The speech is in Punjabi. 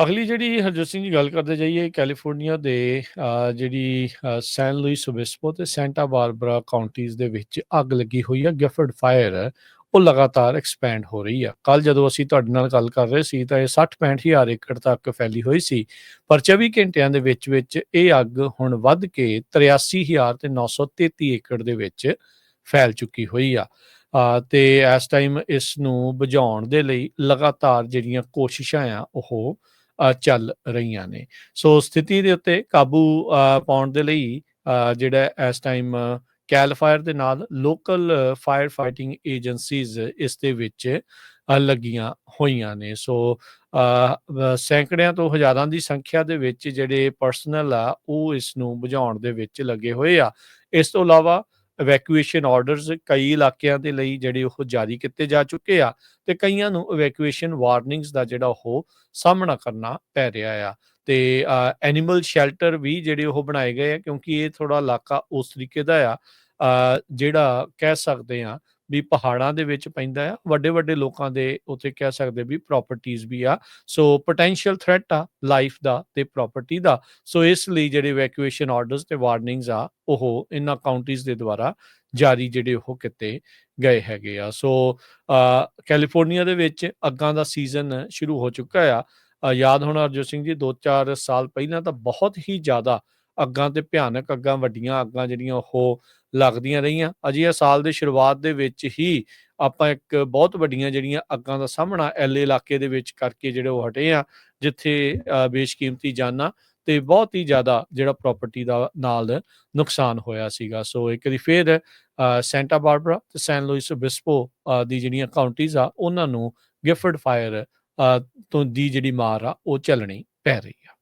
ਅਗਲੀ ਜਿਹੜੀ ਹਰਜੋਤ ਸਿੰਘ ਜੀ ਗੱਲ ਕਰਦੇ ਜਾਈਏ ਕੈਲੀਫੋਰਨੀਆ ਦੇ ਜਿਹੜੀ ਸੈਨ ਲੁਈਸ ਓਬਿਸਪੋ ਤੇ ਸੈਂਟਾ ਬਾਰਬਰਾ ਕਾਉਂਟੀਜ਼ ਦੇ ਵਿੱਚ ਅੱਗ ਲੱਗੀ ਹੋਈ ਆ। ਗਿਫਟ ਫਾਇਰ ਹੈ, ਉਹ ਲਗਾਤਾਰ ਐਕਸਪੈਂਡ ਹੋ ਰਹੀ ਆ। ਕੱਲ ਜਦੋਂ ਅਸੀਂ ਤੁਹਾਡੇ ਨਾਲ ਗੱਲ ਕਰ ਰਹੇ ਸੀ ਤਾਂ ਇਹ 60-65 ਹਜ਼ਾਰ ਏਕੜ ਤੱਕ ਫੈਲੀ ਹੋਈ ਸੀ, ਪਰ 24 ਘੰਟਿਆਂ ਦੇ ਵਿੱਚ ਇਹ ਅੱਗ ਹੁਣ ਵੱਧ ਕੇ 83,000 ਤੇ 933 ਏਕੜ ਦੇ ਵਿੱਚ ਫੈਲ ਚੁੱਕੀ ਹੋਈ ਆ। ਤੇ ਇਸ ਟਾਈਮ ਇਸ ਨੂੰ ਬੁਝਾਉਣ ਦੇ ਲਈ ਲਗਾਤਾਰ ਜਿਹੜੀਆਂ ਕੋਸ਼ਿਸ਼ਾਂ ਆ ਉਹ ਚੱਲ ਰਹੀਆਂ ਨੇ। ਸੋ ਸਥਿਤੀ ਦੇ ਉੱਤੇ ਕਾਬੂ ਪਾਉਣ ਦੇ ਲਈ ਜਿਹੜਾ ਇਸ ਟਾਈਮ ਕੈਲ ਫਾਇਰ ਦੇ ਨਾਲ ਲੋਕਲ ਫਾਇਰ ਫਾਈਟਿੰਗ ਏਜੰਸੀਜ਼ ਇਸ ਦੇ ਵਿੱਚ ਲੱਗੀਆਂ ਹੋਈਆਂ ਨੇ। ਸੋ ਸੈਂਕੜਿਆਂ ਤੋਂ ਹਜ਼ਾਰਾਂ ਦੀ ਸੰਖਿਆ ਦੇ ਵਿੱਚ ਜਿਹੜੇ ਪਰਸਨਲ ਆ ਉਹ ਇਸ ਨੂੰ ਬੁਝਾਉਣ ਦੇ ਵਿੱਚ ਲੱਗੇ ਹੋਏ ਆ। ਇਸ ਤੋਂ ਇਲਾਵਾ ਇਵੈਕੂਏਸ਼ਨ ਆਰਡਰਸ ਕਈ ਇਲਾਕਿਆਂ ਦੇ ਲਈ ਜਿਹੜੇ ਉਹ ਜਾਰੀ ਕੀਤੇ ਜਾ ਚੁੱਕੇ ਆ ਤੇ ਕਈਆਂ ਨੂੰ ਇਵੈਕੂਏਸ਼ਨ ਵਾਰਨਿੰਗਸ ਦਾ ਜਿਹੜਾ ਉਹ ਸਾਹਮਣਾ ਕਰਨਾ ਪੈ ਰਿਹਾ ਆ। ਤੇ ਐਨੀਮਲ ਸ਼ੈਲਟਰ ਵੀ ਜਿਹੜੇ ਉਹ ਬਣਾਏ ਗਏ ਆ, ਕਿਉਂਕਿ ਇਹ ਥੋੜਾ ਇਲਾਕਾ ਉਸ ਤਰੀਕੇ ਦਾ ਆ ਜਿਹੜਾ ਕਹਿ ਸਕਦੇ ਆ ਵੀ ਪਹਾੜਾਂ ਦੇ ਵਿੱਚ ਪੈਂਦਾ ਆ। ਵੱਡੇ ਵੱਡੇ ਲੋਕਾਂ ਦੇ ਉੱਥੇ ਕਹਿ ਸਕਦੇ ਵੀ ਪ੍ਰਾਪਰਟੀਜ਼ ਵੀ ਆ। ਸੋ ਪੋਟੈਂਸ਼ੀਅਲ ਥ੍ਰੈਟ ਆ ਲਾਈਫ ਦਾ ਤੇ ਪ੍ਰਾਪਰਟੀ ਦਾ। ਸੋ ਇਸ ਲਈ ਜਿਹੜੇ ਇਵੈਕੂਏਸ਼ਨ ਆਰਡਰਸ ਤੇ ਵਾਰਨਿੰਗਸ ਆ ਉਹ ਇਹਨਾਂ ਕਾਉਂਟੀਜ਼ ਦੇ ਦੁਆਰਾ ਜਾਰੀ ਜਿਹੜੇ ਉਹ ਕੀਤੇ ਗਏ ਹੈਗੇ ਆ। ਸੋ ਕੈਲੀਫੋਰਨੀਆ ਦੇ ਵਿੱਚ ਅੱਗਾਂ ਦਾ ਸੀਜ਼ਨ ਸ਼ੁਰੂ ਹੋ ਚੁੱਕਾ ਆ। ਯਾਦ ਹੋਣਾ ਹਰਜੋਤ ਸਿੰਘ ਜੀ 2-4 ਸਾਲ ਪਹਿਲਾਂ ਤਾਂ ਬਹੁਤ ਹੀ ਜ਼ਿਆਦਾ ਅੱਗਾਂ ਤੇ ਭਿਆਨਕ ਅੱਗਾਂ, ਵੱਡੀਆਂ ਅੱਗਾਂ ਜਿਹੜੀਆਂ ਉਹ ਲੱਗਦੀਆਂ ਰਹੀਆਂ। ਅਜੇ ਸਾਲ ਦੇ ਸ਼ੁਰੂਆਤ ਦੇ ਵਿੱਚ ਹੀ ਆਪਾਂ ਇੱਕ ਬਹੁਤ ਵੱਡੀਆਂ ਜਿਹੜੀਆਂ ਅੱਗਾਂ ਦਾ ਸਾਹਮਣਾ ਐਲਏ ਇਲਾਕੇ ਦੇ ਵਿੱਚ ਕਰਕੇ ਜਿਹੜੇ ਉਹ ਹਟੇ ਆ, ਜਿੱਥੇ ਬੇਸ਼ਕੀਮਤੀ ਜਾਨਾਂ ਤੇ ਬਹੁਤ ਹੀ ਜ਼ਿਆਦਾ ਜਿਹੜਾ ਪ੍ਰਾਪਰਟੀ ਦਾ ਨਾਲ ਨੁਕਸਾਨ ਹੋਇਆ ਸੀਗਾ। ਸੋ ਇੱਕ ਵਾਰੀ ਫਿਰ ਸੈਂਟਾ ਬਾਰਬਰਾ ਤੇ ਸੈਨ ਲੁਈਸ ਓਬਿਸਪੋ ਦੀ ਜਿਹੜੀਆਂ ਕਾਉਂਟੀਜ਼ ਆ ਉਹਨਾਂ ਨੂੰ ਗਿਫਟ ਫਾਇਰ ਤੋਂ ਦੀ ਜਿਹੜੀ ਮਾਰ ਆ ਉਹ ਝੱਲਣੀ ਪੈ ਰਹੀ ਆ।